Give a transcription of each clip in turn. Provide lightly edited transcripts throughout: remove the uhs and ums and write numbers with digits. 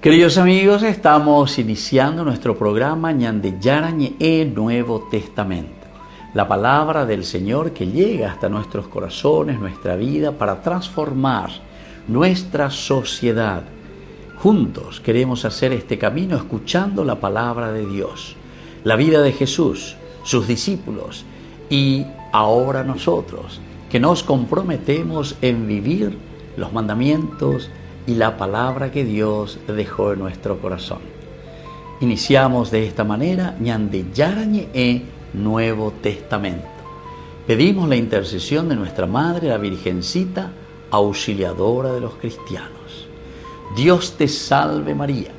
Queridos amigos, estamos iniciando nuestro programa Ñande Yarañe Nuevo Testamento. La palabra del Señor que llega hasta nuestros corazones, nuestra vida, para transformar nuestra sociedad. Juntos queremos hacer este camino escuchando la palabra de Dios, la vida de Jesús, sus discípulos y ahora nosotros, que nos comprometemos en vivir los mandamientos y la palabra que Dios dejó en nuestro corazón. Iniciamos de esta manera Ñande Yarañe Nuevo Testamento. Pedimos la intercesión de nuestra Madre, la Virgencita, auxiliadora de los cristianos. Dios te salve María,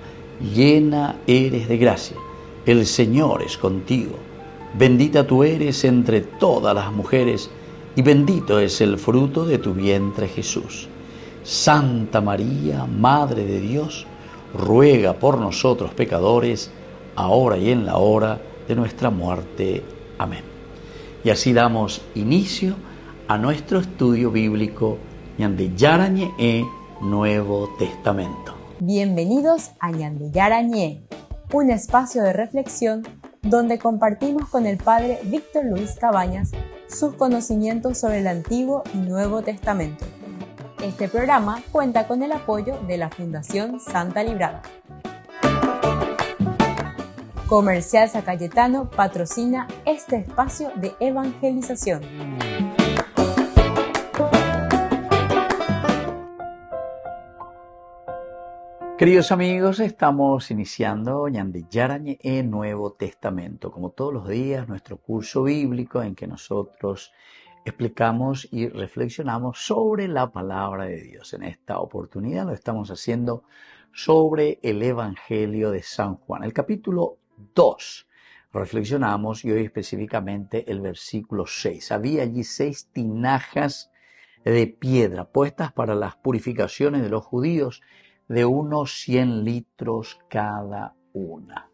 llena eres de gracia, el Señor es contigo. Bendita tú eres entre todas las mujeres y bendito es el fruto de tu vientre Jesús. Santa María, Madre de Dios, ruega por nosotros pecadores, ahora y en la hora de nuestra muerte. Amén. Y así damos inicio a nuestro estudio bíblico Ñande Yarañe Nuevo Testamento. Bienvenidos a Ñande Yarañe, un espacio de reflexión donde compartimos con el Padre Víctor Luis Cabañas sus conocimientos sobre el Antiguo y Nuevo Testamento. Este programa cuenta con el apoyo de la Fundación Santa Librada. Comercial San Cayetano patrocina este espacio de evangelización. Queridos amigos, estamos iniciando Ñande Yarañe Nuevo Testamento. Como todos los días, nuestro curso bíblico en que nosotros explicamos y reflexionamos sobre la palabra de Dios. En esta oportunidad lo estamos haciendo sobre el Evangelio de San Juan, el capítulo 2. Reflexionamos y hoy específicamente el versículo 6. Había allí 6 tinajas de piedra puestas para las purificaciones de los judíos, de unos 100 litros cada una.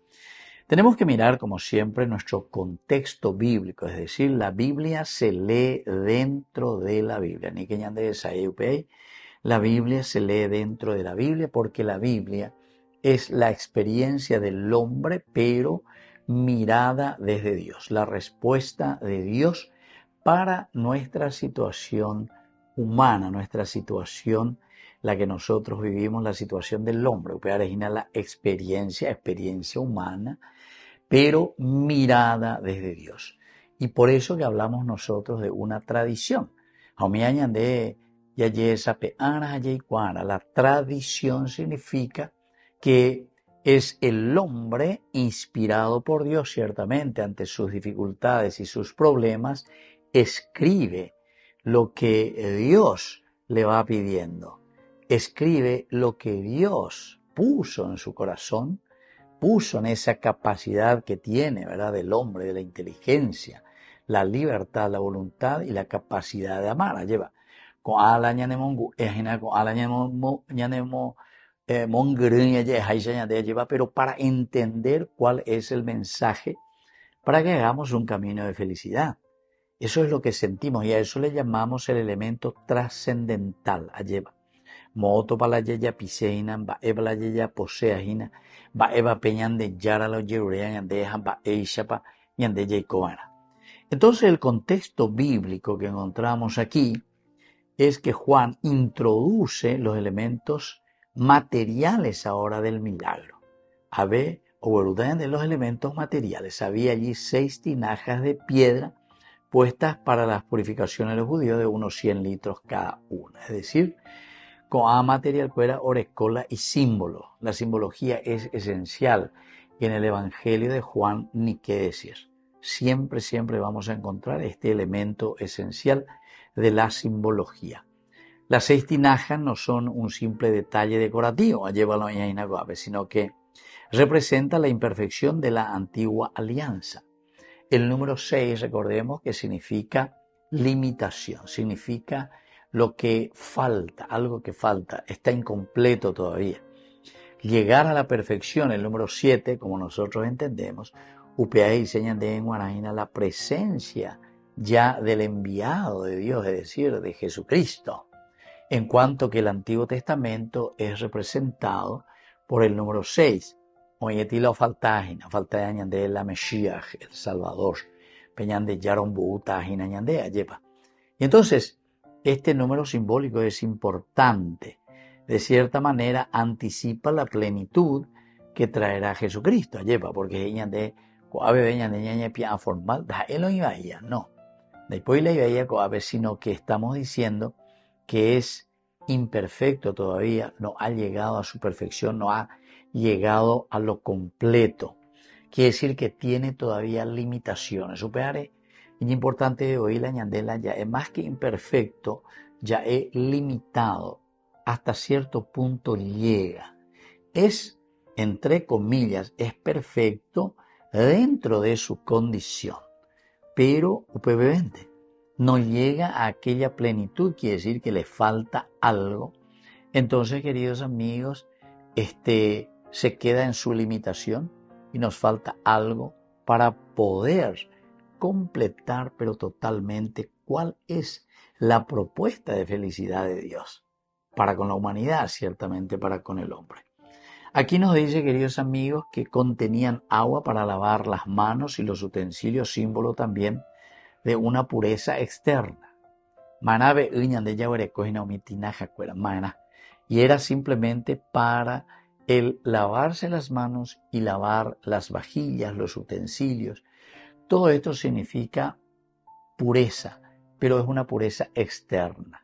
Tenemos que mirar, como siempre, nuestro contexto bíblico, es decir, la Biblia se lee dentro de la Biblia. Ni que ñande desayupe, la Biblia se lee dentro de la Biblia porque la Biblia es la experiencia del hombre, pero mirada desde Dios, la respuesta de Dios para nuestra situación humana, nuestra situación, la que nosotros vivimos, la situación del hombre. Origina la experiencia humana, pero mirada desde Dios. Y por eso que hablamos nosotros de una tradición. La tradición significa que es el hombre inspirado por Dios, ciertamente, ante sus dificultades y sus problemas, escribe lo que Dios le va pidiendo. Escribe lo que Dios puso en su corazón, puso en esa capacidad que tiene, ¿verdad?, del hombre, de la inteligencia, la libertad, la voluntad y la capacidad de amar. Lleva con pero para entender cuál es el mensaje, para que hagamos un camino de felicidad. Eso es lo que sentimos y a eso le llamamos el elemento trascendental. Lleva Moto para la yeya piseina, va eva la yeya poseajina, va eva peñan de yara lo yerurean de va eishapa y de yecobana. Entonces el contexto bíblico que encontramos aquí es que Juan introduce los elementos materiales ahora del milagro. De los elementos materiales. Había allí 6 tinajas de piedra puestas para las purificaciones de los judíos de unos 100 litros cada una. Es decir, con A material fuera orescola y símbolo. La simbología es esencial y en el Evangelio de Juan ni qué decir. Siempre vamos a encontrar este elemento esencial de la simbología. Las 6 tinajas no son un simple detalle decorativo, sino que representa la imperfección de la antigua alianza. El número 6, recordemos que significa limitación, significa lo que falta, algo que falta, está incompleto todavía. Llegar a la perfección, el número 7, como nosotros entendemos, UPA y señan de en Guaraína la presencia ya del enviado de Dios, es decir, de Jesucristo. En cuanto que el Antiguo Testamento es representado por el número 6. Oyetilo faltajina, falta añande la Mesías, el Salvador. Peñande yaron buutajina añande ayepa. Y entonces, este número simbólico es importante. De cierta manera, anticipa la plenitud que traerá Jesucristo ayepa, porque añande coabe añande ñaña pia formal, da él no iba a ella, no. Después la iba a coabe, sino que estamos diciendo que es imperfecto todavía, no ha llegado a su perfección, no ha llegado a lo completo. Quiere decir que tiene todavía limitaciones. Superare, es importante hoy la ñandela ya es más que imperfecto, ya es limitado, hasta cierto punto llega. Es, entre comillas, es perfecto dentro de su condición, pero upebevente. No llega a aquella plenitud, quiere decir que le falta algo. Entonces, queridos amigos, se queda en su limitación y nos falta algo para poder completar, pero totalmente, cuál es la propuesta de felicidad de Dios para con la humanidad, ciertamente para con el hombre. Aquí nos dice, queridos amigos, que contenían agua para lavar las manos y los utensilios, símbolo también de una pureza externa. Y era simplemente para el lavarse las manos y lavar las vajillas, los utensilios. Todo esto significa pureza, pero es una pureza externa.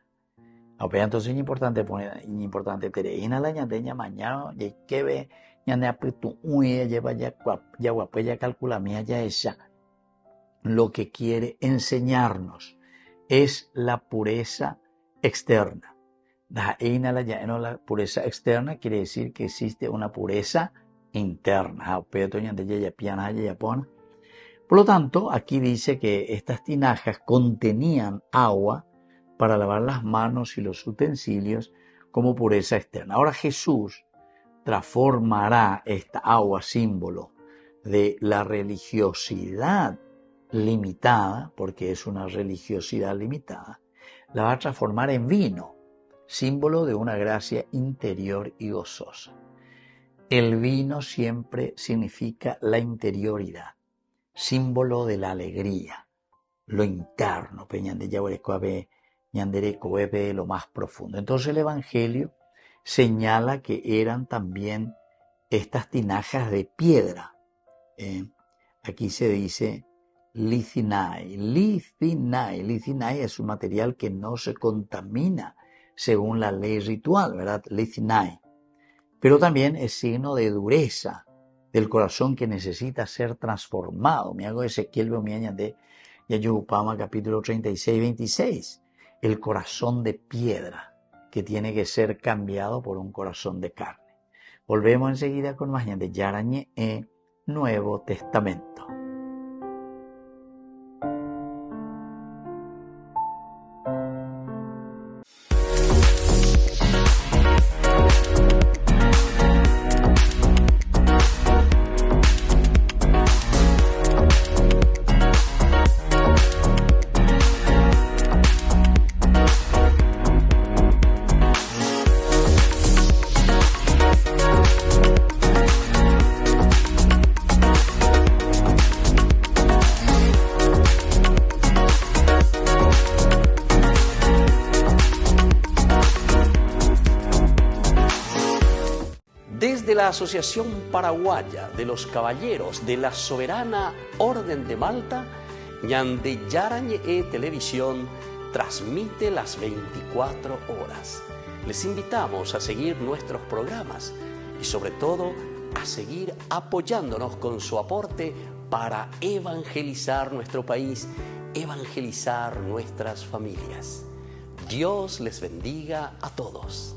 Entonces es importante poner, la ñandeña mañana, y que ve, ñandea pitu, uy, lleva ya guapeya calcula mía ya esa. Lo que quiere enseñarnos es la pureza externa. La pureza externa quiere decir que existe una pureza interna. Por lo tanto, aquí dice que estas tinajas contenían agua para lavar las manos y los utensilios como pureza externa. Ahora Jesús transformará esta agua, símbolo de la religiosidad limitada, porque es una religiosidad limitada, la va a transformar en vino, símbolo de una gracia interior y gozosa. El vino siempre significa la interioridad, símbolo de la alegría, lo interno, lo más profundo. Entonces el Evangelio señala que eran también estas tinajas de piedra. Aquí se dice licinai. Licinai es un material que no se contamina según la ley ritual, ¿verdad? Licinai. Pero también es signo de dureza del corazón que necesita ser transformado. Me hago Ezequiel Beomiaña de Yayupama, capítulo 36, 26. El corazón de piedra que tiene que ser cambiado por un corazón de carne. Volvemos enseguida con más de Yarañe Nuevo Testamento. La Asociación Paraguaya de los Caballeros de la Soberana Orden de Malta, Ñandeyarañe Televisión transmite las 24 horas. Les invitamos a seguir nuestros programas y sobre todo a seguir apoyándonos con su aporte para evangelizar nuestro país, evangelizar nuestras familias. Dios les bendiga a todos.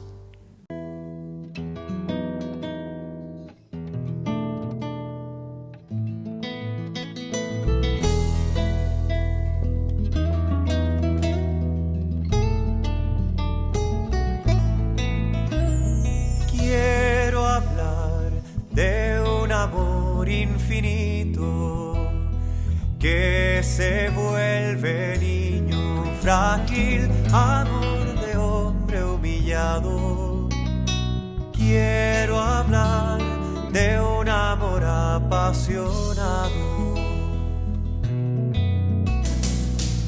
Se vuelve niño frágil, amor de hombre humillado. quiero hablar de un amor apasionado.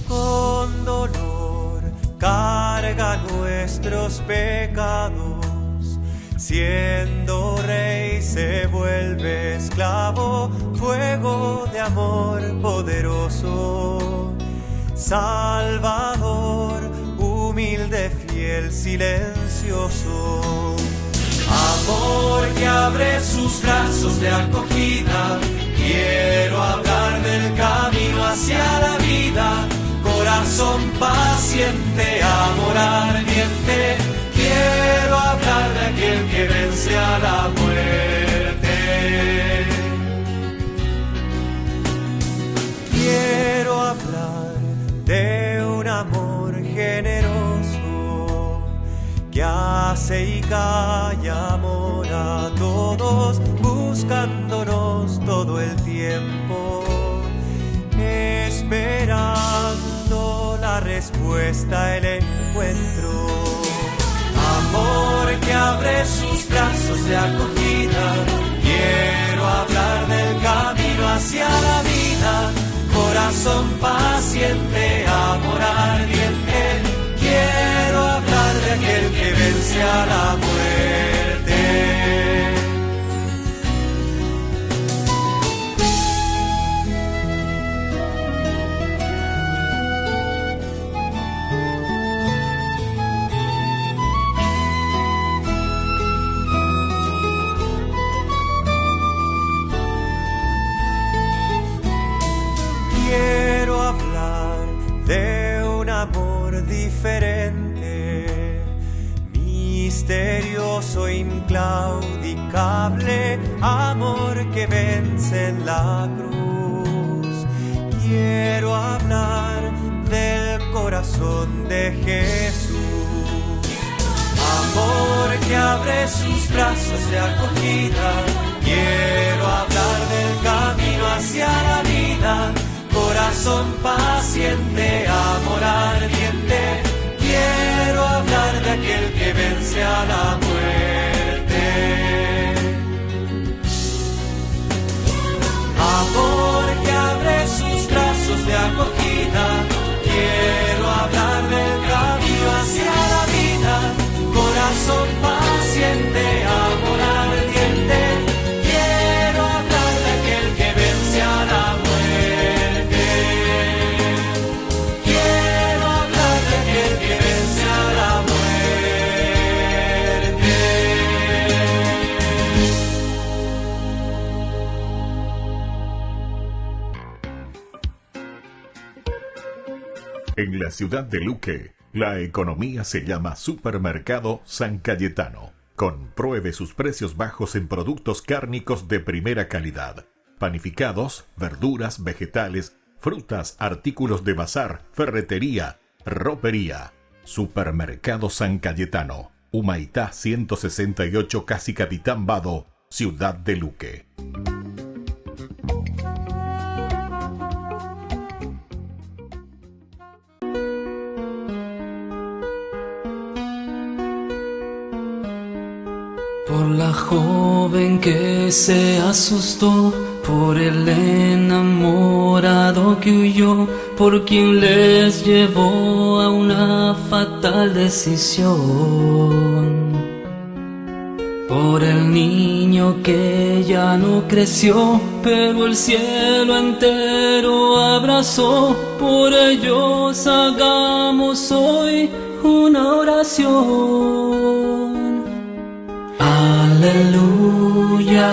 Con dolor carga nuestros pecados, siendo rey se vuelve esclavo, fuego de amor poderoso, Salvador, humilde, fiel, silencioso. Amor que abre sus brazos de acogida, quiero hablar del camino hacia la vida. Corazón paciente, amor ardiente, quiero hablar de aquel que vence a la muerte. Quiero hablar de un amor generoso que hace y calla amor a todos, buscándonos todo el tiempo, esperando la respuesta, el encuentro. Amor que abre sus brazos de acogida, quiero hablar del camino hacia la vida. Corazón paciente, amor ardiente, quiero hablar de aquel que vence a la muerte. Quiero hablar de un amor diferente, misterioso, inclaudicable, amor que vence en la cruz. Quiero hablar del corazón de Jesús, amor que abre sus brazos de acogida. Quiero hablar del camino hacia la vida. Corazón paciente, amor ardiente, quiero hablar de aquel que vence a la muerte. Amor que abre sus brazos de acogida, quiero hablar del camino hacia la vida. Corazón paciente, amor ardiente, quiero hablar de aquel que vence a la muerte. En la ciudad de Luque, la economía se llama Supermercado San Cayetano. Compruebe sus precios bajos en productos cárnicos de primera calidad. Panificados, verduras, vegetales, frutas, artículos de bazar, ferretería, ropería. Supermercado San Cayetano, Humaitá 168, Casi Capitán Vado, ciudad de Luque. Por la joven que se asustó, por el enamorado que huyó, por quien les llevó a una fatal decisión. Por el niño que ya no creció, pero el cielo entero abrazó. Por ellos hagamos hoy una oración. Aleluya,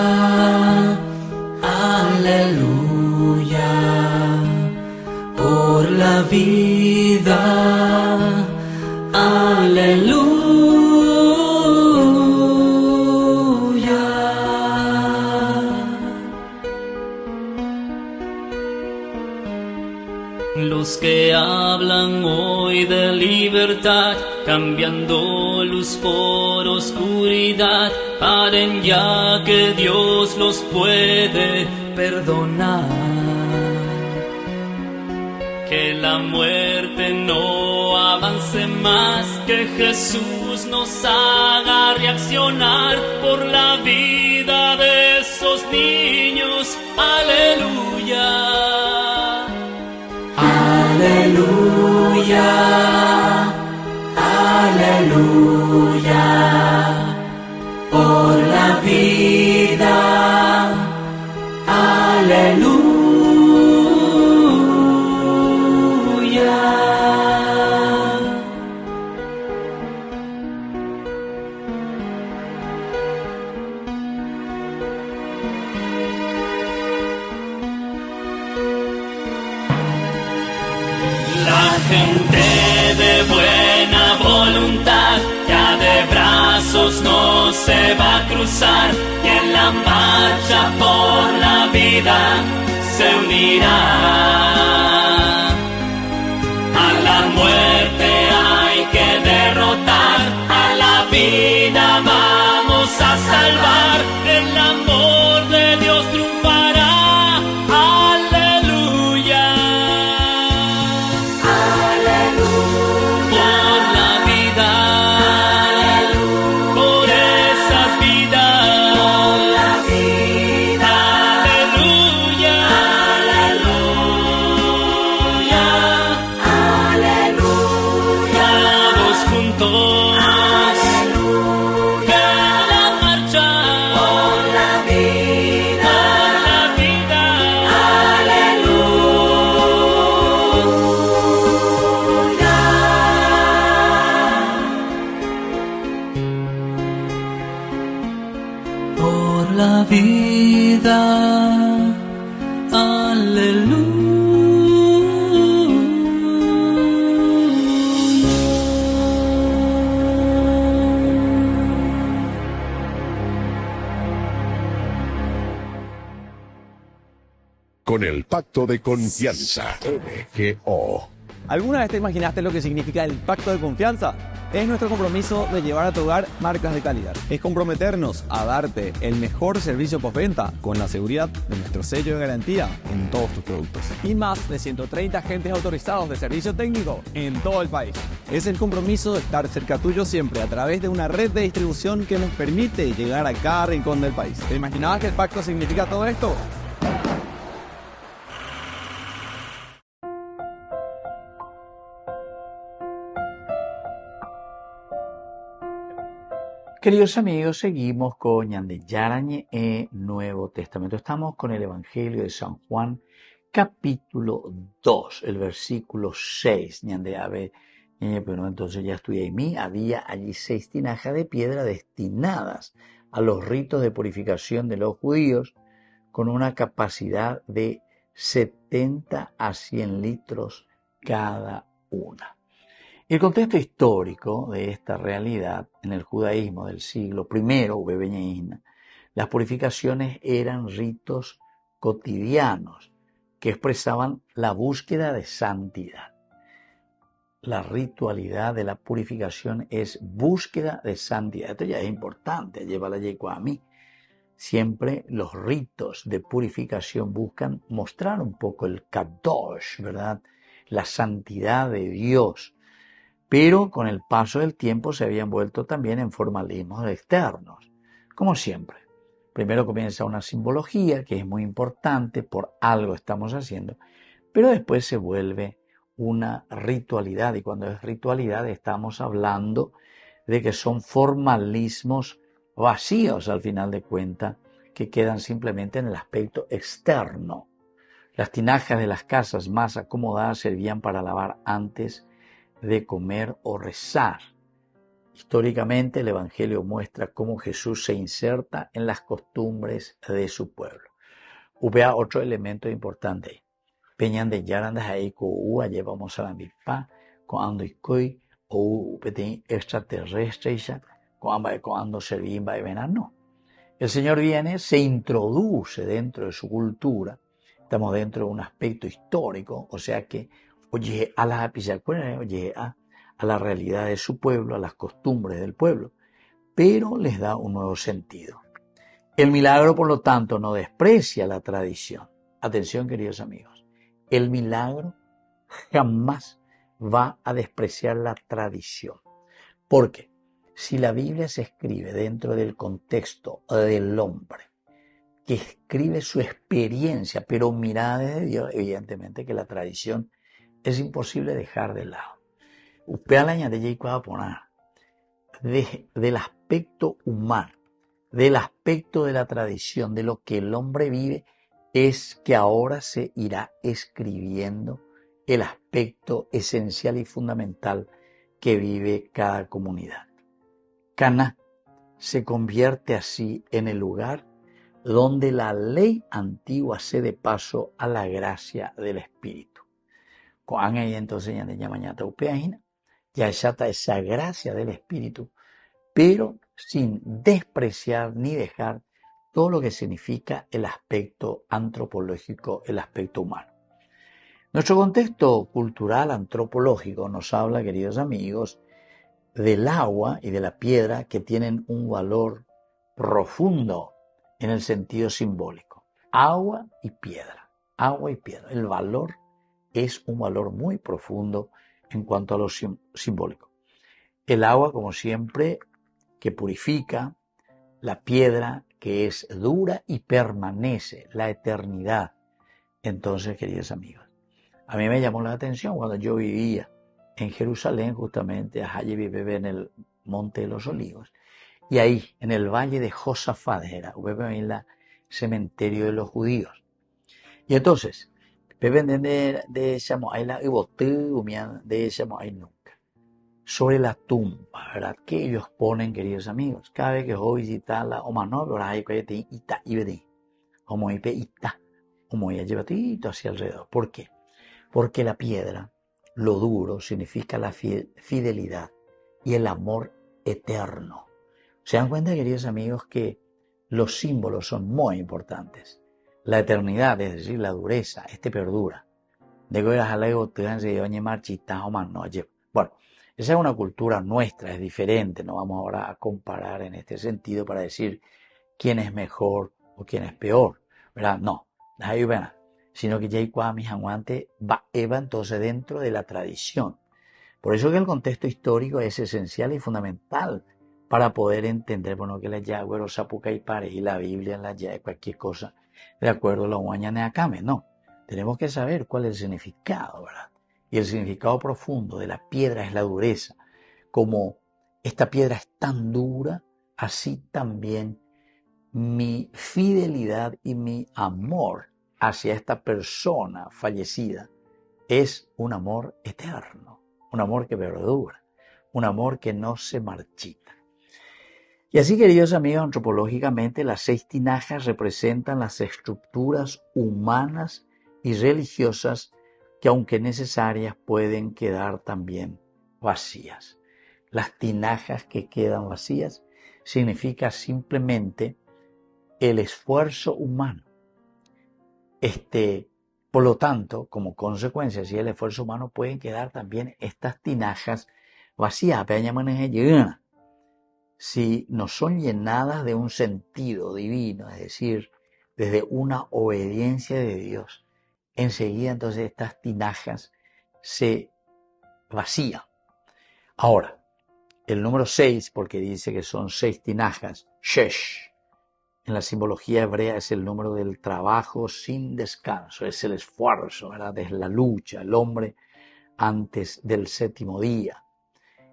aleluya, por la vida, aleluya. Los que hablan hoy de libertad, cambiando luz por oscuridad, paren ya que Dios los puede perdonar. que la muerte no avance más, que Jesús nos haga reaccionar por la vida de esos niños. Aleluya. Aleluya, aleluya, por la vida, aleluya. La gente de buena voluntad ya de brazos no se va a cruzar, y en la marcha por la vida se unirá. A la muerte hay que derrotar, a la vida vamos a salvar, el amor de Dios triunfará. La vida, Con el Pacto de Confianza, MGO. ¿Alguna vez te imaginaste lo que significa el Pacto de Confianza? Es nuestro compromiso de llevar a tu hogar marcas de calidad. Es comprometernos a darte el mejor servicio postventa con la seguridad de nuestro sello de garantía en todos tus productos. Y más de 130 agentes autorizados de servicio técnico en todo el país. Es el compromiso de estar cerca tuyo siempre a través de una red de distribución que nos permite llegar a cada rincón del país. ¿Te imaginabas que el pacto significa todo esto? Queridos amigos, seguimos con Ñande Yarañe Nuevo Testamento. Estamos con el Evangelio de San Juan, capítulo 2, el versículo 6. Ñande Ave, pero entonces ya estudié en mí. Había allí 6 tinajas de piedra destinadas a los ritos de purificación de los judíos, con una capacidad de 70 a 100 litros cada una. El contexto histórico de esta realidad en el judaísmo del siglo I, las purificaciones eran ritos cotidianos que expresaban la búsqueda de santidad. La ritualidad de la purificación es búsqueda de santidad. Esto ya es importante, llévala a mí. Siempre los ritos de purificación buscan mostrar un poco el kadosh, ¿verdad? La santidad de Dios. Pero con el paso del tiempo se habían vuelto también en formalismos externos, como siempre. Primero comienza una simbología que es muy importante, por algo estamos haciendo, pero después se vuelve una ritualidad, y cuando es ritualidad estamos hablando de que son formalismos vacíos al final de cuentas, que quedan simplemente en el aspecto externo. Las tinajas de las casas más acomodadas servían para lavar antes de comer o rezar. Históricamente el Evangelio muestra cómo Jesús se inserta en las costumbres de su pueblo. Vea otro elemento importante. Peñan de yarandas ahí con ua llevamos a la mispa con ando y coi o petín extraterrestre con ando servim va a no. El Señor viene, se introduce dentro de su cultura. Estamos dentro de un aspecto histórico, o sea que oye a la a la realidad de su pueblo, a las costumbres del pueblo, pero les da un nuevo sentido. El milagro, por lo tanto, no desprecia la tradición. Atención, queridos amigos, el milagro jamás va a despreciar la tradición. Porque si la Biblia se escribe dentro del contexto del hombre, que escribe su experiencia, pero mirada desde Dios, evidentemente que la tradición es imposible dejar de lado. Del aspecto humano, del aspecto de la tradición, de lo que el hombre vive, es que ahora se irá escribiendo el aspecto esencial y fundamental que vive cada comunidad. Caná se convierte así en el lugar donde la ley antigua cede paso a la gracia del Espíritu. Entonces ya está esa gracia del Espíritu, pero sin despreciar ni dejar todo lo que significa el aspecto antropológico, el aspecto humano. Nuestro contexto cultural antropológico nos habla, queridos amigos, del agua y de la piedra que tienen un valor profundo en el sentido simbólico. Agua y piedra, agua y piedra. El valor es un valor muy profundo en cuanto a lo simbólico. El agua, como siempre, que purifica, la piedra que es dura y permanece, la eternidad. Entonces, queridos amigos, a mí me llamó la atención cuando yo vivía en Jerusalén, justamente allí vivía en el Monte de los Olivos, y ahí, en el valle de Josafat, era el cementerio de los judíos. Y entonces, sobre la tumba, ¿verdad? Que ellos ponen, queridos amigos, cada vez que voy a visitarla, hacia alrededor. ¿Por qué? Porque la piedra, lo duro, significa la fidelidad y el amor eterno. ¿Se dan cuenta, queridos amigos, que los símbolos son muy importantes? La eternidad, es decir, la dureza, perdura. Bueno, esa es una cultura nuestra, es diferente. No vamos ahora a comparar en este sentido para decir quién es mejor o quién es peor, ¿verdad? No, sino que ya va entonces dentro de la tradición. Por eso que el contexto histórico es esencial y fundamental para poder entender, que la Yahweh, los Zapucaipares y la Biblia, la Yahweh, cualquier cosa, de acuerdo a la Huaña Neacame. No, tenemos que saber cuál es el significado, ¿verdad? Y el significado profundo de la piedra es la dureza. Como esta piedra es tan dura, así también mi fidelidad y mi amor hacia esta persona fallecida es un amor eterno, un amor que perdura, un amor que no se marchita. Y así, queridos amigos, antropológicamente las 6 tinajas representan las estructuras humanas y religiosas que, aunque necesarias, pueden quedar también vacías. Las tinajas que quedan vacías significa simplemente el esfuerzo humano. Por lo tanto, como consecuencia, si el esfuerzo humano, pueden quedar también estas tinajas vacías. Si no son llenadas de un sentido divino, es decir, desde una obediencia de Dios, enseguida entonces estas tinajas se vacían. Ahora, el número 6, porque dice que son 6 tinajas, shesh, en la simbología hebrea es el número del trabajo sin descanso, es el esfuerzo, ¿verdad? Es la lucha, el hombre antes del 7º día.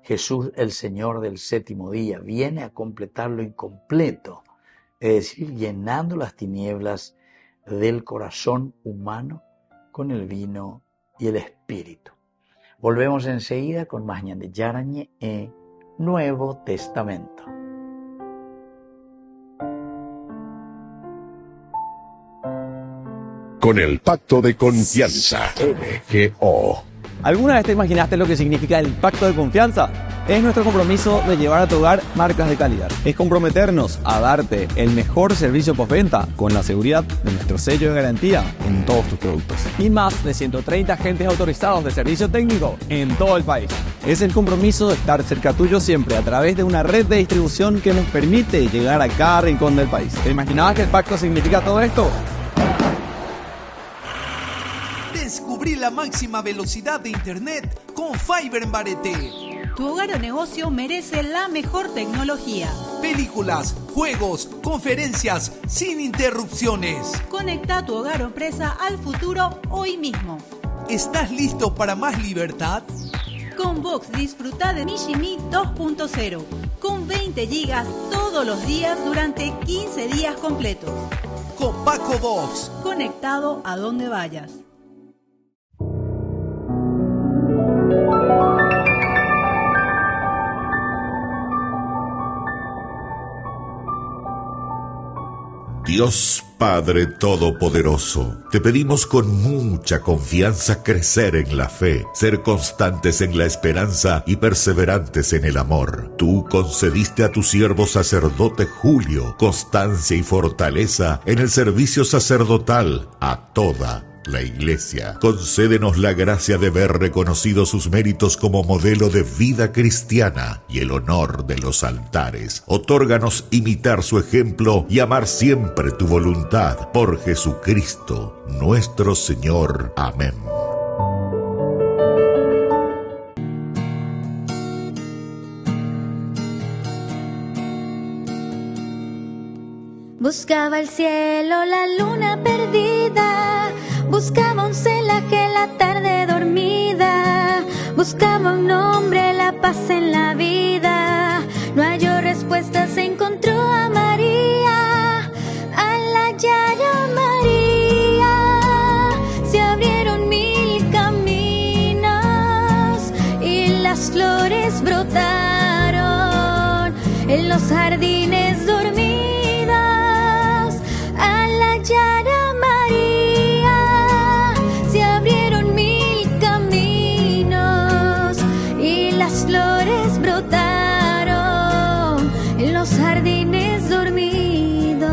Jesús, el Señor del 7º día, viene a completar lo incompleto, es decir, llenando las tinieblas del corazón humano con el vino y el espíritu. Volvemos enseguida con más Ñande Yarañe en Nuevo Testamento. Con el pacto de confianza, MGO. ¿Alguna vez te imaginaste lo que significa el pacto de confianza? Es nuestro compromiso de llevar a tu hogar marcas de calidad. Es comprometernos a darte el mejor servicio postventa con la seguridad de nuestro sello de garantía en todos tus productos. Y más de 130 agentes autorizados de servicio técnico en todo el país. Es el compromiso de estar cerca tuyo siempre a través de una red de distribución que nos permite llegar a cada rincón del país. ¿Te imaginabas que el pacto significa todo esto? Descubrí la máxima velocidad de internet con Fiber en Bareté. Tu hogar o negocio merece la mejor tecnología. Películas, juegos, conferencias, sin interrupciones. Conecta tu hogar o empresa al futuro hoy mismo. ¿Estás listo para más libertad? Con Vox disfruta de Mishimi 2.0 con 20 gigas todos los días durante 15 días completos. Con Paco Vox. Conectado a donde vayas. Dios Padre Todopoderoso, te pedimos con mucha confianza crecer en la fe, ser constantes en la esperanza y perseverantes en el amor. Tú concediste a tu siervo sacerdote Julio constancia y fortaleza en el servicio sacerdotal a toda la Iglesia. Concédenos la gracia de ver reconocidos sus méritos como modelo de vida cristiana y el honor de los altares. Otórganos imitar su ejemplo y amar siempre tu voluntad. Por Jesucristo, nuestro Señor. Amén. Buscaba el cielo, la luna perdida. Buscaba un celaje, la tarde dormida. Buscaba un nombre, la paz en la vida. No halló respuestas, encontró a María. Al hallar a María, se abrieron 1000 caminos y las flores brotaron en los jardines dormidos. Al hallar a María, se abrieron 1000 caminos y las flores brotaron en los jardines dormidos.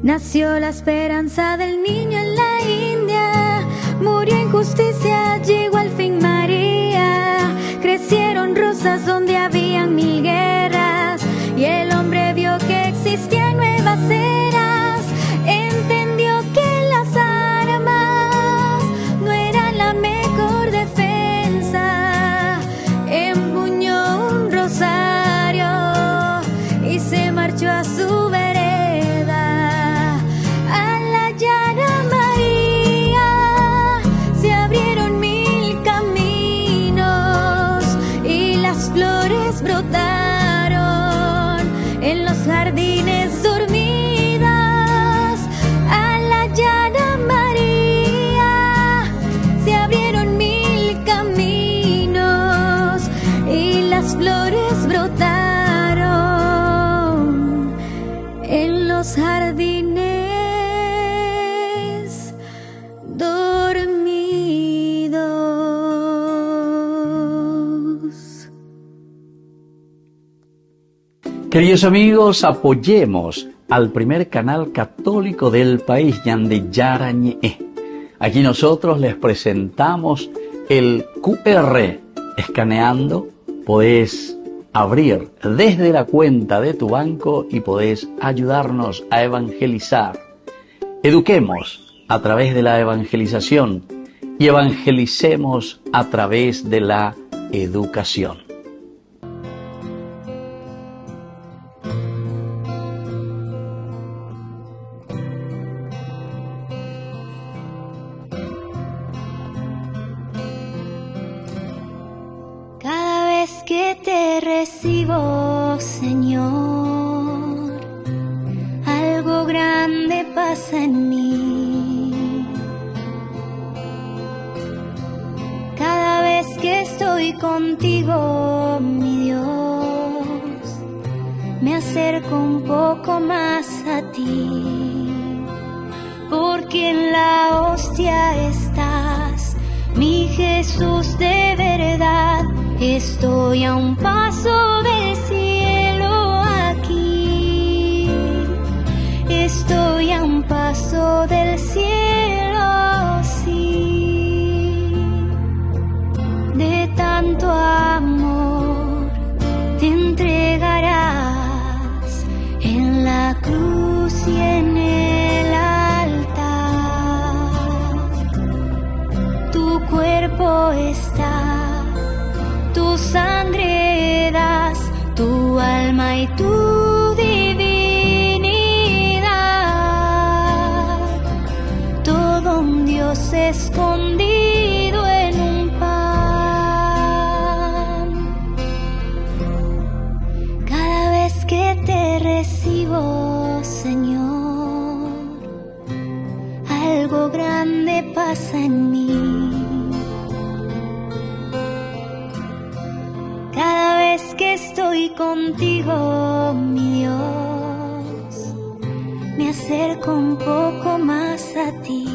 Nació la esperanza del niño en la India, murió injusticia, llegó al fin María. Crecieron rosas donde habían 1000 guerras y el hombre vio que existían nuevas eras. Entendió que las armas no eran la mejor defensa. Empuñó un rosario y se marchó a su vereda. Al hallar a María, se abrieron 1000 caminos y las flores brotaron en los jardines dormidos. Al hallar a María, se abrieron 1000 caminos y las flores brotaron en los jardines dormidos. Queridos amigos, apoyemos al primer canal católico del país, Ñande Yarañe. Aquí nosotros les presentamos el QR. Escaneando, podés abrir desde la cuenta de tu banco y podés ayudarnos a evangelizar. Eduquemos a través de la evangelización y evangelicemos a través de la educación. Cada vez que te recibo, Señor, algo grande pasa en mí. Cada vez que estoy contigo, mi Dios, me acerco un poco más a ti, porque en la hostia estás, mi Jesús de verdad. Estoy a un paso del cielo aquí, estoy a un paso del cielo, sí. De tanto amor te entregarás en la cruz y en el altar. y tu divinidad, todo un Dios escondido en un pan. Cada vez que te recibo, Señor, algo grande pasa en mí. Cada vez que estoy contigo, mi Dios, me acerco un poco más a ti,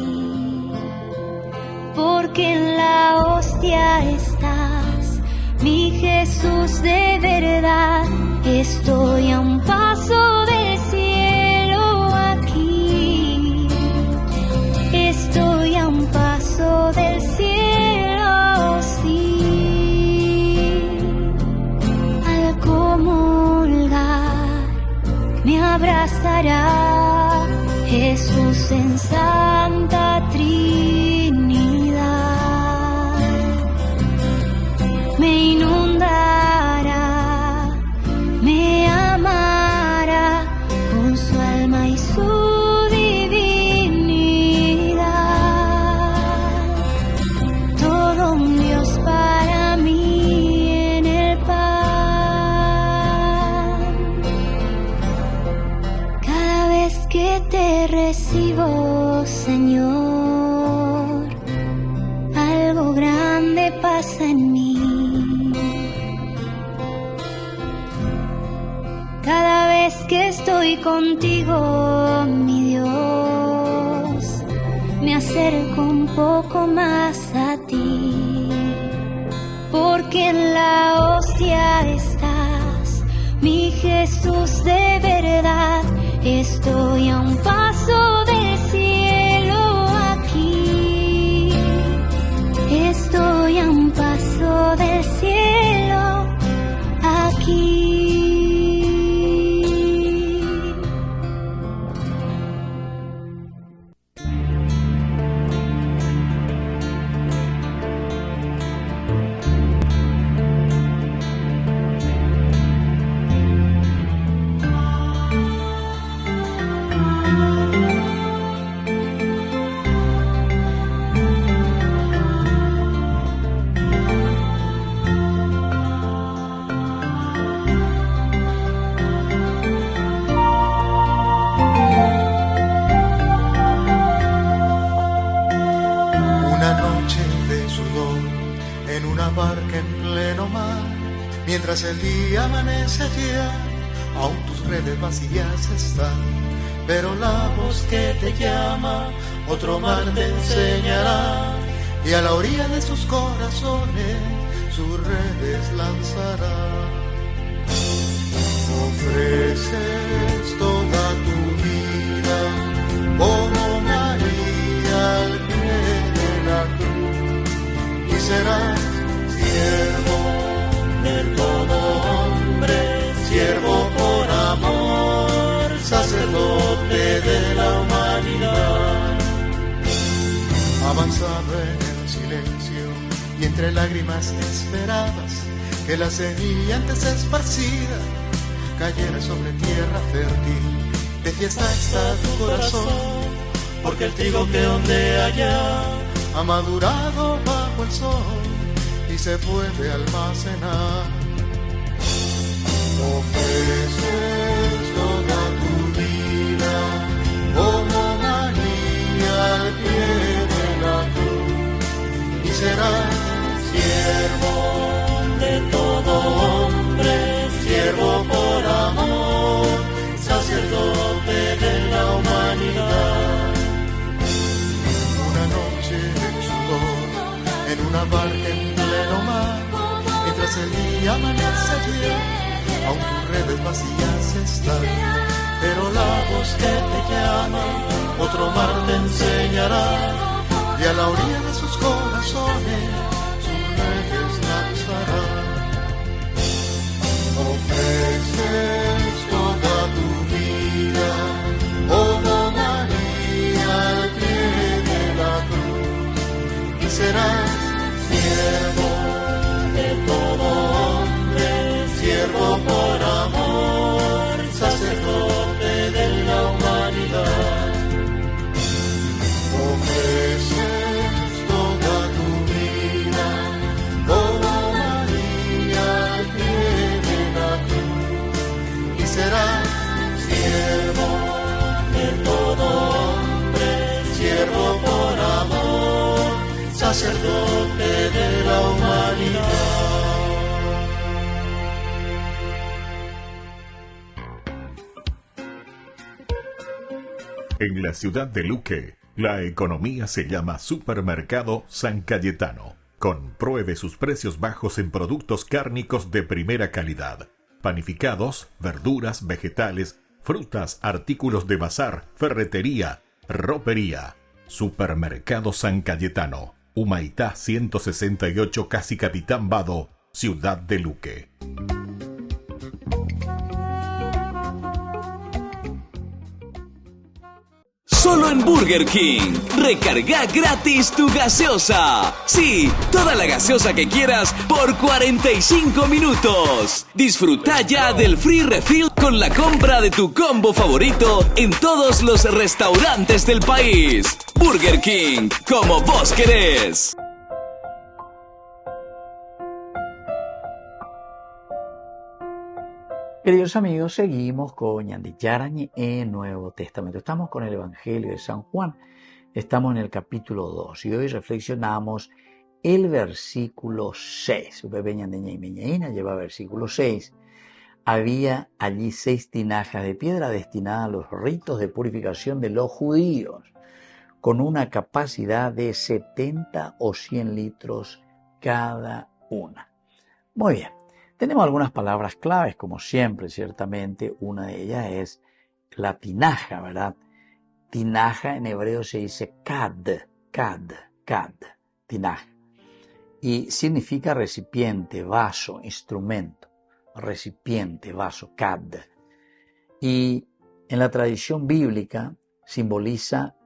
porque en la hostia estás, mi Jesús de verdad. Estoy a un paso del cielo aquí, estoy a un paso del cielo, sí. Al comulgar me abrazará Jesús en Santa Trinidad, me inundará, me amará con su alma y su divinidad, todo un Dios para mí en el pan. Cada vez que te recibo, Señor, algo grande pasa en mí. Cada vez que estoy contigo, mi Dios, me acerco un poco más a ti, porque en la hostia estás, mi Jesús de verdad. Estoy a un paso del cielo aquí, estoy a un paso del cielo aquí. Mientras el día amanece ya, aún tus redes vacías están, pero la voz que te llama, otro mar te enseñará, y a la orilla de sus corazones sus redes lanzará. Ofreces toda tu vida como María al pie de la cruz, y serás siervo de todo hombre, siervo por amor, sacerdote de la humanidad. Avanzando en el silencio y entre lágrimas esperabas que la semilla antes esparcida cayera sobre tierra fértil. De fiesta está tu corazón, porque el trigo que ondea allá ha madurado bajo el sol y se puede almacenar. Ofreces toda tu vida como María al pie de la cruz, y serás siervo de todo hombre, siervo por amor, sacerdote de la humanidad. Una noche de sudor en una barca en pleno mar, mientras el día amanece bien, aún tus redes vacías están, pero la voz que te llama, otro mar te enseñará, y a la orilla de sus corazones sus redes lanzará. Ofreces toda tu vida como María al pie de la cruz, y serás siervo de todo hombre, siervo por amor, sacerdote de la humanidad. En la ciudad de Luque, la economía se llama Supermercado San Cayetano. Compruebe sus precios bajos en productos cárnicos de primera calidad. Panificados, verduras, vegetales, frutas, artículos de bazar, ferretería, ropería. Supermercado San Cayetano, Humaitá 168, Casi Capitán Vado, ciudad de Luque. Solo en Burger King. Recarga gratis tu gaseosa. Sí, toda la gaseosa que quieras por 45 minutos. Disfruta ya del free refill con la compra de tu combo favorito en todos los restaurantes del país. Burger King, como vos querés. Queridos amigos, seguimos con Ñande Yarañe en Nuevo Testamento. Estamos con el Evangelio de San Juan. Estamos en el capítulo 2 y hoy reflexionamos el versículo 6. Lleva versículo 6. Había allí 6 tinajas de piedra destinadas a los ritos de purificación de los judíos, con una capacidad de 70 o 100 litros cada una. Muy bien. Tenemos algunas palabras claves, como siempre, ciertamente. Una de ellas es la tinaja, ¿verdad? Tinaja en hebreo se dice kad, tinaja. Y significa recipiente, vaso, instrumento. Recipiente, vaso, kad. Y en la tradición bíblica simboliza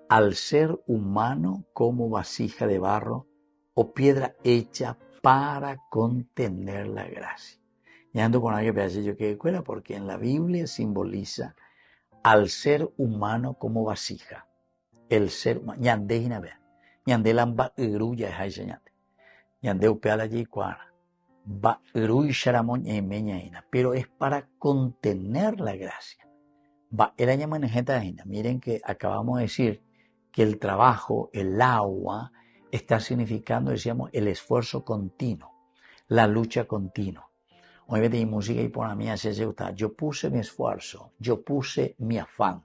al ser humano como vasija de barro o piedra hecha para contener la gracia. Y ando con alguien que yo que cuela porque en la Biblia simboliza al ser humano como vasija. El ser humano. Ñande inabe. Ñande lamba iruya es ahí señate. Ñande upeala allí cuara. Va iruy sharamon emeñaina. Pero es para contener la gracia. Va el año manejeta. Miren que acabamos de decir que el trabajo, el agua, está significando, decíamos, el esfuerzo continuo, la lucha continua. Hoy vete música y por a mí hace yo puse mi esfuerzo, yo puse mi afán.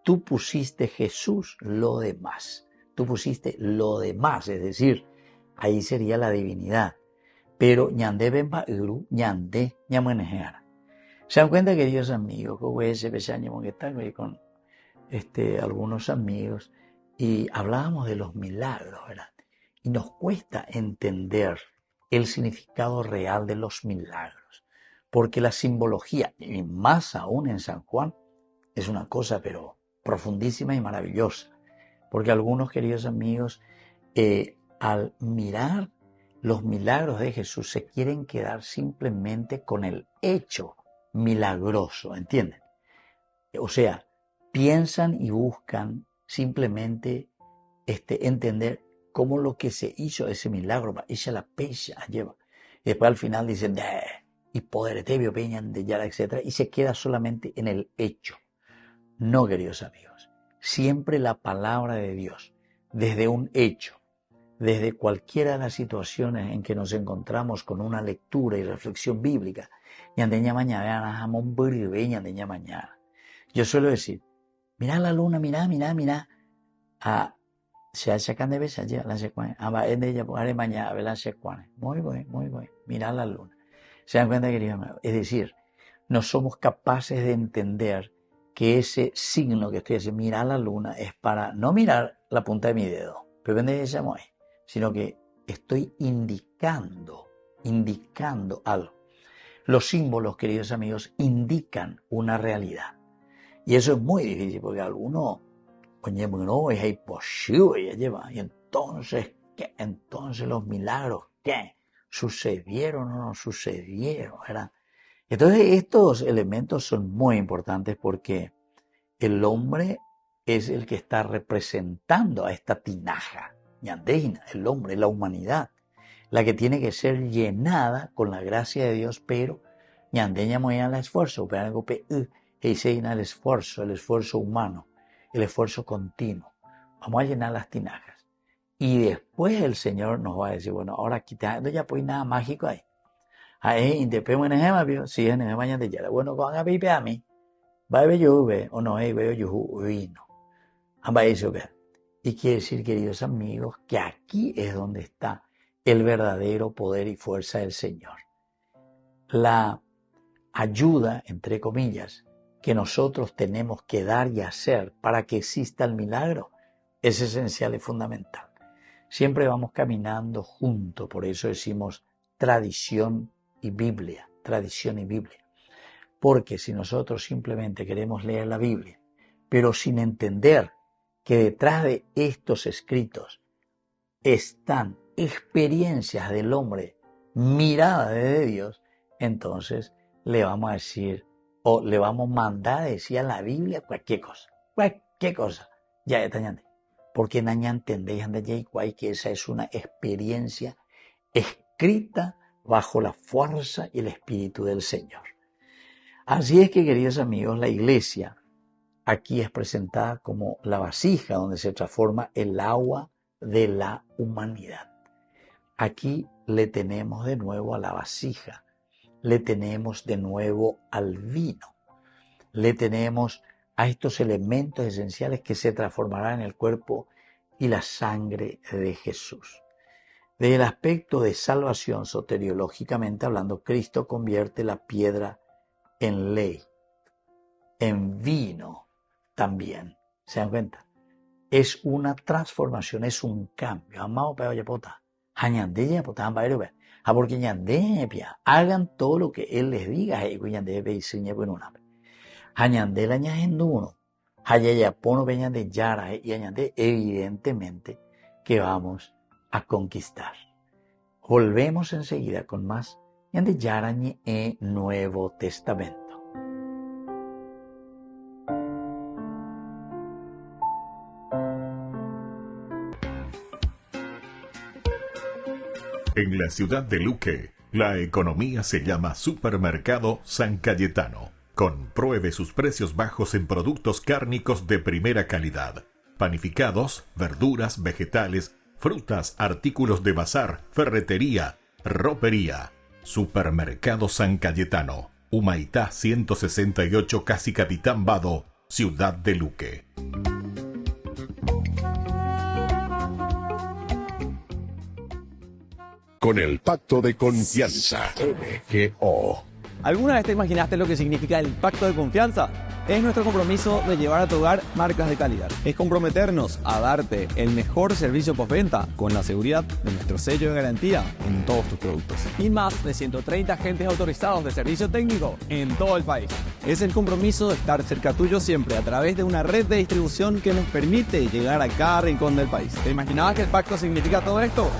Tú pusiste Jesús lo demás. Tú pusiste lo demás, es decir, ahí sería la divinidad. Pero ñande bemba iru, ñande ñamuenejara. Se dan cuenta, queridos amigos, que voy a ese pequeño que está con algunos amigos y hablábamos de los milagros, ¿verdad? Y nos cuesta entender el significado real de los milagros, porque la simbología, y más aún en San Juan, es una cosa pero profundísima y maravillosa, porque algunos, queridos amigos, al mirar los milagros de Jesús se quieren quedar simplemente con el hecho milagroso, ¿entienden? O sea, piensan y buscan simplemente entender cómo lo que se hizo ese milagro, ella la pecha lleva. Y después al final dicen, y poder tebio peñan de yara, etc. Y se queda solamente en el hecho. No, queridos amigos. Siempre la palabra de Dios, desde un hecho, desde cualquiera de las situaciones en que nos encontramos con una lectura y reflexión bíblica, yo suelo decir, mira la luna, mira, se achacan de veces allá la secuencia. En ella por mañana ver la secuencia. Muy bien. Mira la luna. Se dan cuenta, queridos amigos. Es decir, no somos capaces de entender que ese signo que estoy haciendo, mirar la luna, es para no mirar la punta de mi dedo, pero sino que estoy indicando algo. Los símbolos, queridos amigos, indican una realidad. Y eso es muy difícil porque algunos no, es imposible, y entonces, ¿qué? Entonces los milagros, ¿qué? ¿Sucedieron o no sucedieron? ¿Verdad? Entonces estos elementos son muy importantes porque el hombre es el que está representando a esta tinaja, el hombre, la humanidad, la que tiene que ser llenada con la gracia de Dios, pero el esfuerzo, el esfuerzo humano, el esfuerzo continuo. Vamos a llenar las tinajas. Y después el Señor nos va a decir, bueno, ahora quitando ya pues nada mágico ahí. Ahí independemos en el tema, si en el mañana de ya. Bueno, con a pipe a mí, va a ver yo ve o no veo yo vino. Va a eso ver. Y quiere decir, queridos amigos, que aquí es donde está el verdadero poder y fuerza del Señor. La ayuda, entre comillas, que nosotros tenemos que dar y hacer para que exista el milagro es esencial y fundamental. Siempre vamos caminando juntos, por eso decimos tradición y Biblia, tradición y Biblia. Porque si nosotros simplemente queremos leer la Biblia, pero sin entender que detrás de estos escritos están experiencias del hombre, mirada de Dios, entonces le vamos a decir, o le vamos a mandar a decir a la Biblia cualquier cosa, ya está. Porque no entendéis que esa es una experiencia escrita bajo la fuerza y el Espíritu del Señor. Así es que, queridos amigos, la iglesia aquí es presentada como la vasija donde se transforma el agua de la humanidad. Aquí le tenemos de nuevo a la vasija, le tenemos de nuevo al vino, le tenemos a estos elementos esenciales que se transformarán en el cuerpo y la sangre de Jesús. Desde el aspecto de salvación, soteriológicamente hablando, Cristo convierte la piedra en ley, en vino también. ¿Se dan cuenta? Es una transformación, es un cambio. Amado Peo Yapota, Hañandella Potán Bairube, a porque Ñandepia, hagan todo lo que Él les diga, y Ñandebe y Señe Buenuna. Hañandela Ñajenduno, Hayayapono Peñan de Yara y Añande, evidentemente que vamos a conquistar. Volvemos enseguida con más de Yarañi en Nuevo Testamento. En la ciudad de Luque, la economía se llama Supermercado San Cayetano. Compruebe sus precios bajos en productos cárnicos de primera calidad. Panificados, verduras, vegetales, frutas, artículos de bazar, ferretería, ropería. Supermercado San Cayetano, Humaitá 168, Casi Capitán Vado, Ciudad de Luque. Con el pacto de confianza, MGO. ¿Alguna vez te imaginaste lo que significa el pacto de confianza? Es nuestro compromiso de llevar a tu hogar marcas de calidad. Es comprometernos a darte el mejor servicio postventa con la seguridad de nuestro sello de garantía en todos tus productos. Y más de 130 agentes autorizados de servicio técnico en todo el país. Es el compromiso de estar cerca tuyo siempre a través de una red de distribución que nos permite llegar a cada rincón del país. ¿Te imaginabas que el pacto significa todo esto?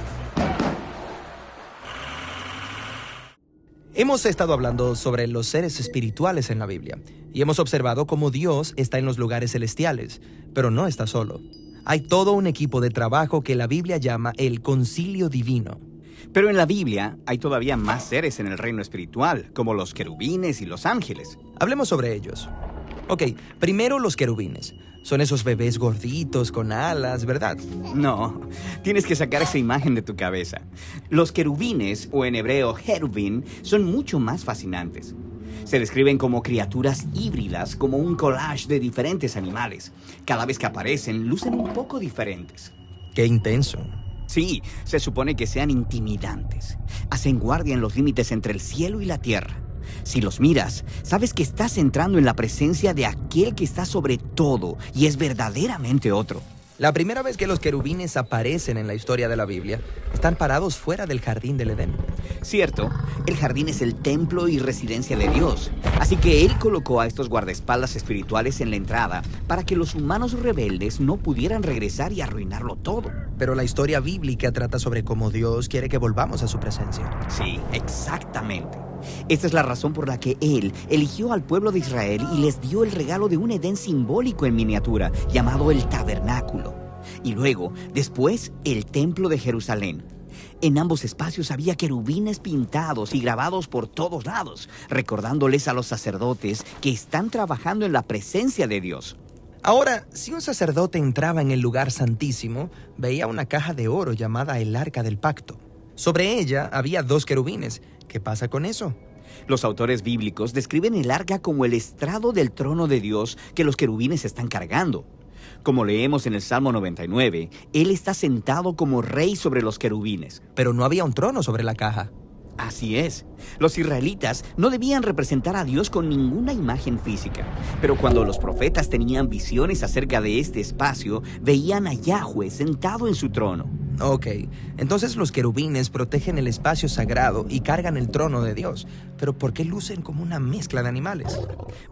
Hemos estado hablando sobre los seres espirituales en la Biblia y hemos observado cómo Dios está en los lugares celestiales, pero no está solo. Hay todo un equipo de trabajo que la Biblia llama el concilio divino. Pero en la Biblia hay todavía más seres en el reino espiritual, como los querubines y los ángeles. Hablemos sobre ellos. Ok, primero los querubines. Son esos bebés gorditos con alas, ¿verdad? No, tienes que sacar esa imagen de tu cabeza. Los querubines, o en hebreo jerubín, son mucho más fascinantes. Se describen como criaturas híbridas, como un collage de diferentes animales. Cada vez que aparecen, lucen un poco diferentes. ¡Qué intenso! Sí, se supone que sean intimidantes. Hacen guardia en los límites entre el cielo y la tierra. Si los miras, sabes que estás entrando en la presencia de aquel que está sobre todo y es verdaderamente otro. La primera vez que los querubines aparecen en la historia de la Biblia, están parados fuera del jardín del Edén. Cierto, el jardín es el templo y residencia de Dios, así que Él colocó a estos guardaespaldas espirituales en la entrada para que los humanos rebeldes no pudieran regresar y arruinarlo todo. Pero la historia bíblica trata sobre cómo Dios quiere que volvamos a su presencia. Sí, exactamente. Esta es la razón por la que Él eligió al pueblo de Israel y les dio el regalo de un Edén simbólico en miniatura, llamado el tabernáculo. Y luego, después, el templo de Jerusalén. En ambos espacios había querubines pintados y grabados por todos lados, recordándoles a los sacerdotes que están trabajando en la presencia de Dios. Ahora, si un sacerdote entraba en el lugar santísimo, veía una caja de oro llamada el Arca del Pacto. Sobre ella había 2 querubines. ¿Qué pasa con eso? Los autores bíblicos describen el arca como el estrado del trono de Dios que los querubines están cargando. Como leemos en el Salmo 99, Él está sentado como rey sobre los querubines. Pero no había un trono sobre la caja. Así es. Los israelitas no debían representar a Dios con ninguna imagen física. Pero cuando los profetas tenían visiones acerca de este espacio, veían a Yahweh sentado en su trono. Ok, entonces los querubines protegen el espacio sagrado y cargan el trono de Dios. Pero ¿por qué lucen como una mezcla de animales?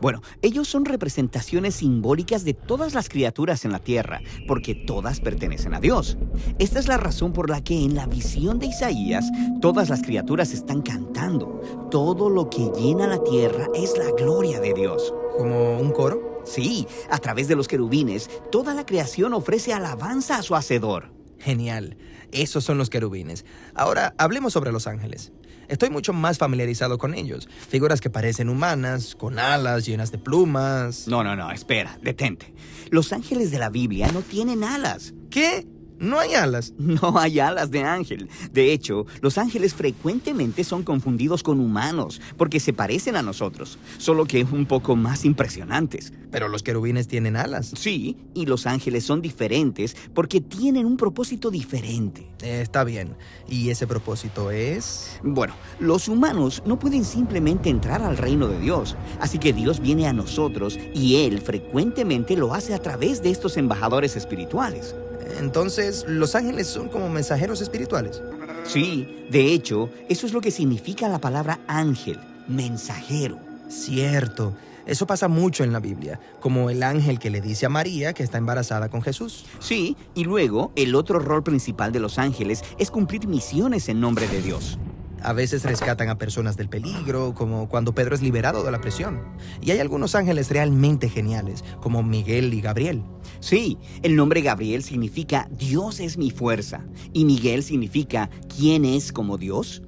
Bueno, ellos son representaciones simbólicas de todas las criaturas en la tierra, porque todas pertenecen a Dios. Esta es la razón por la que en la visión de Isaías, todas las criaturas están cantando. Todo lo que llena la tierra es la gloria de Dios. ¿Como un coro? Sí, a través de los querubines, toda la creación ofrece alabanza a su Hacedor. Genial. Esos son los querubines. Ahora, hablemos sobre los ángeles. Estoy mucho más familiarizado con ellos. Figuras que parecen humanas, con alas llenas de plumas. No, espera, detente. Los ángeles de la Biblia no tienen alas. ¿Qué? ¿No hay alas? No hay alas de ángel. De hecho, los ángeles frecuentemente son confundidos con humanos porque se parecen a nosotros, solo que un poco más impresionantes. Pero los querubines tienen alas. Sí, y los ángeles son diferentes porque tienen un propósito diferente. Está bien. ¿Y ese propósito es? Bueno, los humanos no pueden simplemente entrar al reino de Dios, así que Dios viene a nosotros y Él frecuentemente lo hace a través de estos embajadores espirituales. Entonces, ¿los ángeles son como mensajeros espirituales? Sí, de hecho, eso es lo que significa la palabra ángel, mensajero. Cierto, eso pasa mucho en la Biblia, como el ángel que le dice a María que está embarazada con Jesús. Sí, y luego, el otro rol principal de los ángeles es cumplir misiones en nombre de Dios. A veces rescatan a personas del peligro, como cuando Pedro es liberado de la prisión. Y hay algunos ángeles realmente geniales, como Miguel y Gabriel. Sí, el nombre Gabriel significa Dios es mi fuerza, y Miguel significa ¿quién es como Dios?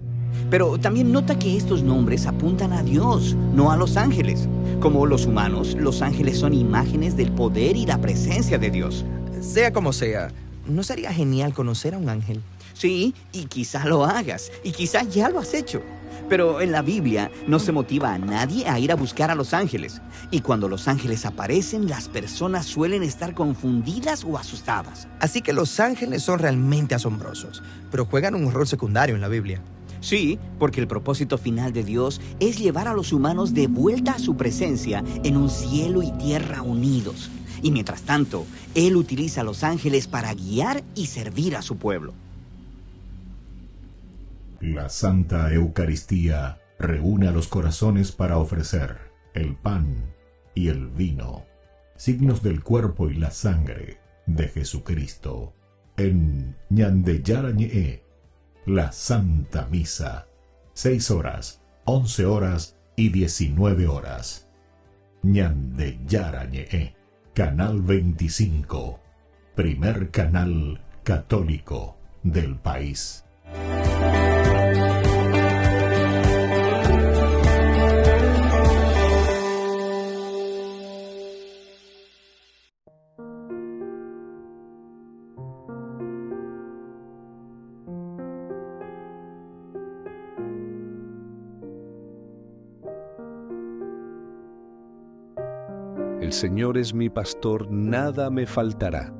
Pero también nota que estos nombres apuntan a Dios, no a los ángeles. Como los humanos, los ángeles son imágenes del poder y la presencia de Dios. Sea como sea, ¿no sería genial conocer a un ángel? Sí, y quizá lo hagas, y quizá ya lo has hecho. Pero en la Biblia no se motiva a nadie a ir a buscar a los ángeles. Y cuando los ángeles aparecen, las personas suelen estar confundidas o asustadas. Así que los ángeles son realmente asombrosos, pero juegan un rol secundario en la Biblia. Sí, porque el propósito final de Dios es llevar a los humanos de vuelta a su presencia en un cielo y tierra unidos. Y mientras tanto, Él utiliza a los ángeles para guiar y servir a su pueblo. La Santa Eucaristía reúne a los corazones para ofrecer el pan y el vino, signos del cuerpo y la sangre de Jesucristo. En Ñandeyarañe, la Santa Misa, 6 horas, 11 horas y 19 horas. Ñandeyarañe, Canal 25, primer canal católico del país. El Señor es mi pastor, nada me faltará.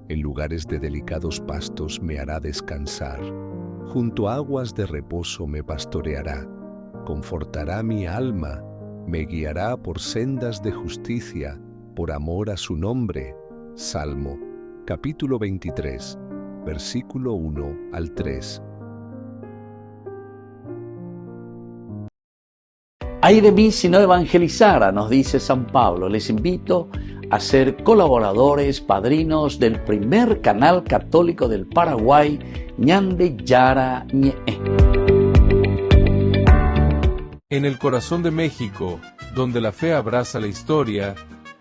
En lugares de delicados pastos me hará descansar. Junto a aguas de reposo me pastoreará. Confortará mi alma, me guiará por sendas de justicia, por amor a su nombre. Salmo, capítulo 23, versículo 1 al 3. Ay de mí si no evangelizara, nos dice San Pablo. Les invito a ser colaboradores, padrinos del primer canal católico del Paraguay, Ñandeyarañe. En el corazón de México, donde la fe abraza la historia,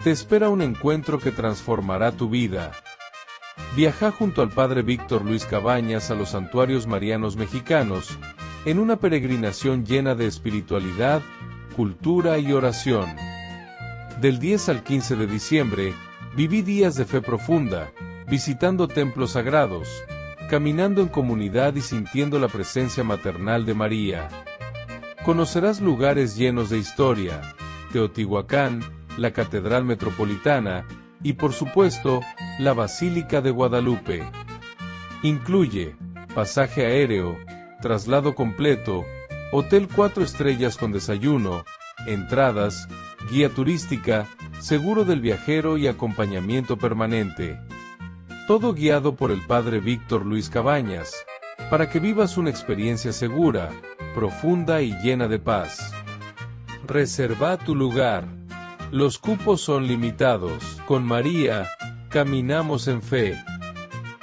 te espera un encuentro que transformará tu vida. Viaja junto al Padre Víctor Luis Cabañas a los santuarios marianos mexicanos, en una peregrinación llena de espiritualidad, cultura y oración. Del 10 al 15 de diciembre, Viví días de fe profunda, visitando templos sagrados, caminando en comunidad y sintiendo la presencia maternal de María. Conocerás lugares llenos de historia, Teotihuacán, la Catedral Metropolitana y, por supuesto, la Basílica de Guadalupe. Incluye pasaje aéreo, traslado completo, hotel 4 estrellas con desayuno, entradas, guía turística, seguro del viajero y acompañamiento permanente. Todo guiado por el Padre Víctor Luis Cabañas, para que vivas una experiencia segura, profunda y llena de paz. Reserva tu lugar. Los cupos son limitados. Con María, caminamos en fe.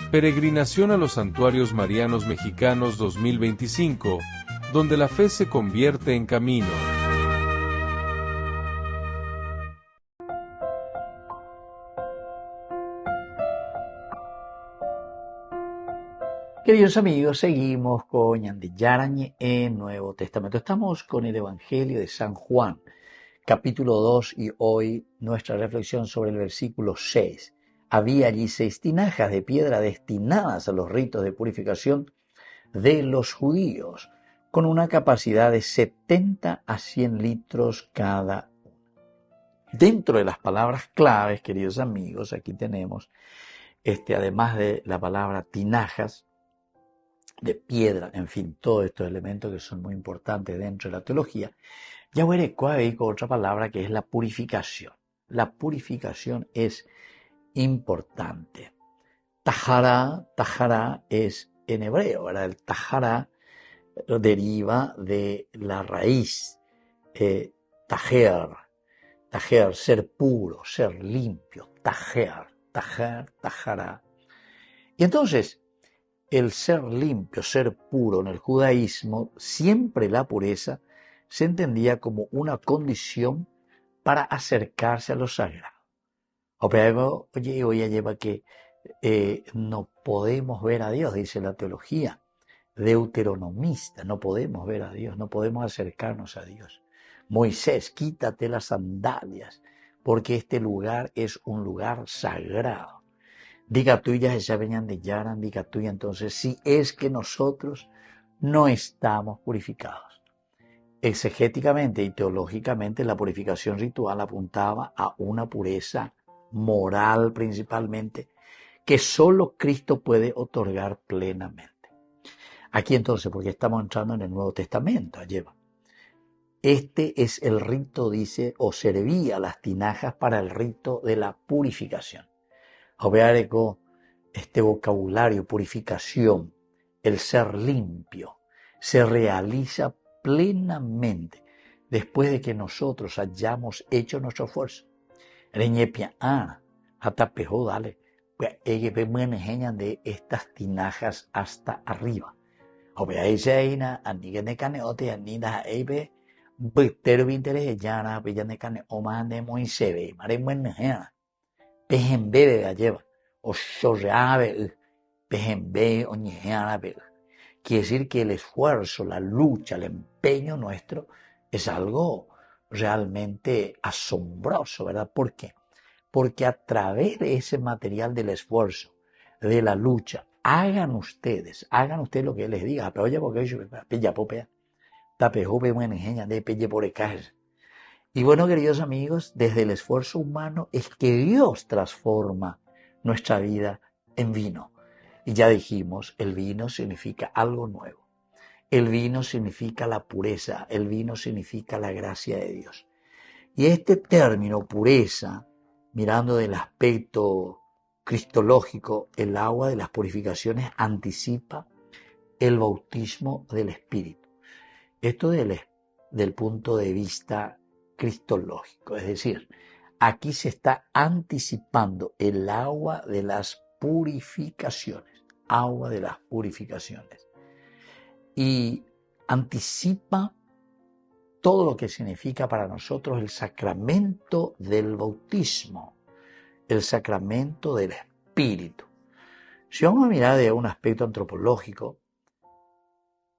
Peregrinación a los Santuarios Marianos Mexicanos 2025, donde la fe se convierte en camino. Queridos amigos, seguimos con Ñande Yarañe en Nuevo Testamento. Estamos con el Evangelio de San Juan, capítulo 2, y hoy nuestra reflexión sobre el versículo 6. Había allí 6 tinajas de piedra destinadas a los ritos de purificación de los judíos, con una capacidad de 70 a 100 litros cada una. Dentro de las palabras claves, queridos amigos, aquí tenemos, además de la palabra tinajas, de piedra, en fin, todos estos elementos que son muy importantes dentro de la teología, ya veré cuál hay con otra palabra que es la purificación. La purificación es importante. Tajará es en hebreo, ¿verdad? El tajará deriva de la raíz tajer, ser puro, ser limpio, tajará. Y entonces, el ser limpio, ser puro en el judaísmo, siempre la pureza se entendía como una condición para acercarse a lo sagrado. Oye, hoy lleva que no podemos ver a Dios, dice la teología deuteronomista, no podemos ver a Dios, no podemos acercarnos a Dios. Moisés, quítate las sandalias, porque este lugar es un lugar sagrado. Diga tuya, ella venían de Yaran, diga tuya, entonces, si es que nosotros no estamos purificados. Exegéticamente y teológicamente, la purificación ritual apuntaba a una pureza moral principalmente, que solo Cristo puede otorgar plenamente. Aquí entonces, porque estamos entrando en el Nuevo Testamento, lleva. Este es el rito, dice, o servía las tinajas para el rito de la purificación. Con este vocabulario, purificación, el ser limpio, se realiza plenamente después de que nosotros hayamos hecho nuestro esfuerzo. De estas tinajas hasta arriba. Quiere decir que el esfuerzo, la lucha, el empeño nuestro es algo realmente asombroso, ¿verdad? ¿Por qué? Porque a través de ese material del esfuerzo, de la lucha, hagan ustedes lo que les diga. Y bueno, queridos amigos, desde el esfuerzo humano es que Dios transforma nuestra vida en vino. Y ya dijimos, el vino significa algo nuevo. El vino significa la pureza, el vino significa la gracia de Dios. Y este término pureza, mirando del aspecto cristológico, el agua de las purificaciones anticipa el bautismo del Espíritu. Esto del punto de vista cristológico, es decir, aquí se está anticipando el agua de las purificaciones, y anticipa todo lo que significa para nosotros el sacramento del bautismo, el sacramento del Espíritu. Si vamos a mirar de un aspecto antropológico,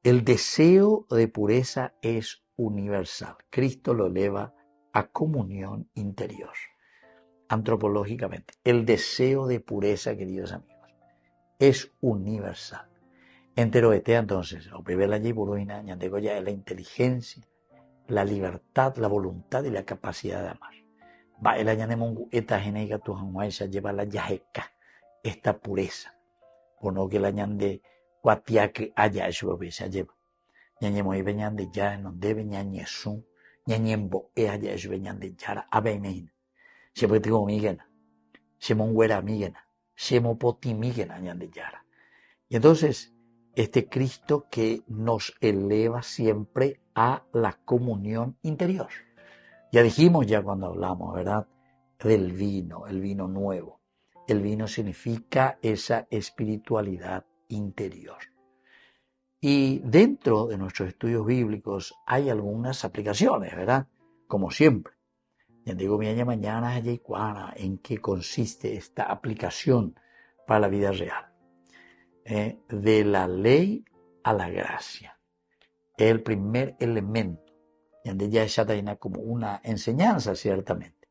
el deseo de pureza es universal. Cristo lo eleva a comunión interior. antropológicamente, el deseo de pureza, queridos amigos, es universal. Entero este entonces, o primer la buruina, ñandego ya es la inteligencia, la libertad, la voluntad y la capacidad de amar. Va el añanemongu esta geneiga tu hanguaisha lleva la yajeca, esta pureza, o no que la ñande guatiaque haya eso se lleva. Ñañemo y veñande ya no debe ñañesun, ñañembo e haya eso veñande yara abenein. Se puede como migena, se monguera migena, se mopoti migena ñande yara. Y entonces, este Cristo que nos eleva siempre a la comunión interior. Ya dijimos ya cuando hablamos, ¿verdad?, del vino, el vino nuevo. El vino significa esa espiritualidad interior. Y dentro de nuestros estudios bíblicos hay algunas aplicaciones, ¿verdad? Como siempre. Ya digo, mañana en qué consiste esta aplicación para la vida real. De la ley a la gracia. El primer elemento. Y ya está como una enseñanza, ciertamente.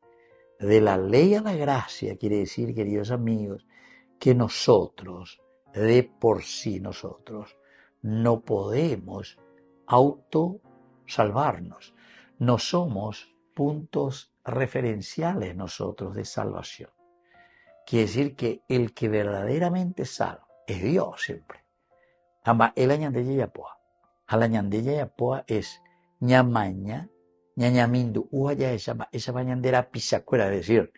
De la ley a la gracia quiere decir, queridos amigos, que nosotros, de por sí nosotros, no podemos autosalvarnos. No somos puntos referenciales nosotros de salvación. Quiere decir que el que verdaderamente salva es Dios siempre. Amba el añandella yapoa. Al añandella yapoa es ñamaña, ñañamindu, uaya esa bañandera pisacuera, es decir,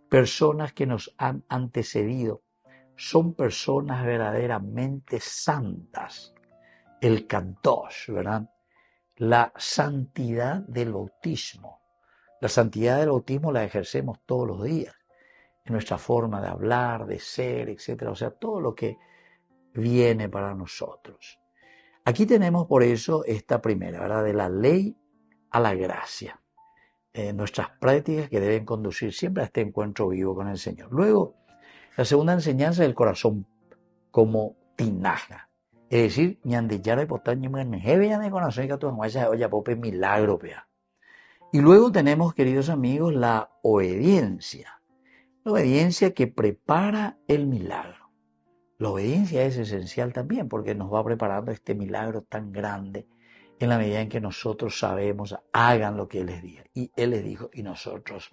personas que nos han antecedido son personas verdaderamente santas. El cantos, ¿verdad? La santidad del bautismo. La santidad del bautismo la ejercemos todos los días. En nuestra forma de hablar, de ser, etc. O sea, todo lo que viene para nosotros. Aquí tenemos por eso esta primera, ¿verdad? De la ley a la gracia. Nuestras prácticas que deben conducir siempre a este encuentro vivo con el Señor. Luego, la segunda enseñanza del corazón como tinaja. Es decir, ñandillara y potaño de corazón y que tu oye pope milagro, pea. Y luego tenemos, queridos amigos, la obediencia. La obediencia que prepara el milagro. La obediencia es esencial también porque nos va preparando este milagro tan grande en la medida en que nosotros sabemos, hagan lo que Él les diga. Y Él les dijo y nosotros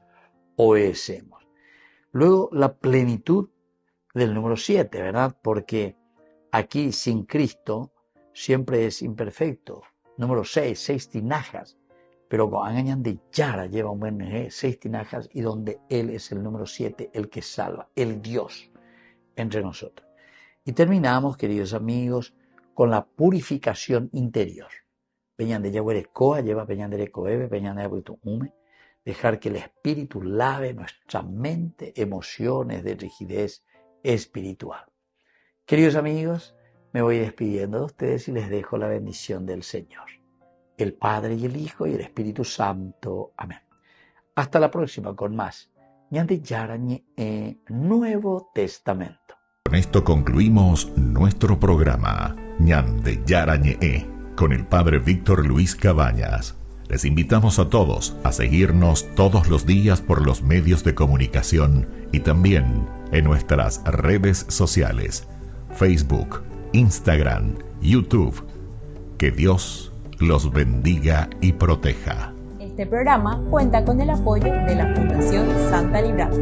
obedecemos. Luego la plenitud del número 7, ¿verdad? Porque aquí sin Cristo siempre es imperfecto. Número 6, 6 tinajas. Pero con Angañan de Yara lleva un buen 6 tinajas y donde Él es el número 7, el que salva, el Dios entre nosotros. Y terminamos, queridos amigos, con la purificación interior. Peñan de Yahuerecoa lleva Peñan de Recoebe, Peñan de Abuitume. Dejar que el Espíritu lave nuestra mente, emociones de rigidez espiritual. Queridos amigos, me voy despidiendo de ustedes y les dejo la bendición del Señor. El Padre y el Hijo y el Espíritu Santo. Amén. Hasta la próxima con más Ñande Yarañe Nuevo Testamento. Con esto concluimos nuestro programa Ñande Yarañe con el Padre Víctor Luis Cabañas. Les invitamos a todos a seguirnos todos los días por los medios de comunicación y también en nuestras redes sociales, Facebook, Instagram, YouTube. Que Dios los bendiga y proteja. Este programa cuenta con el apoyo de la Fundación Santa Librada.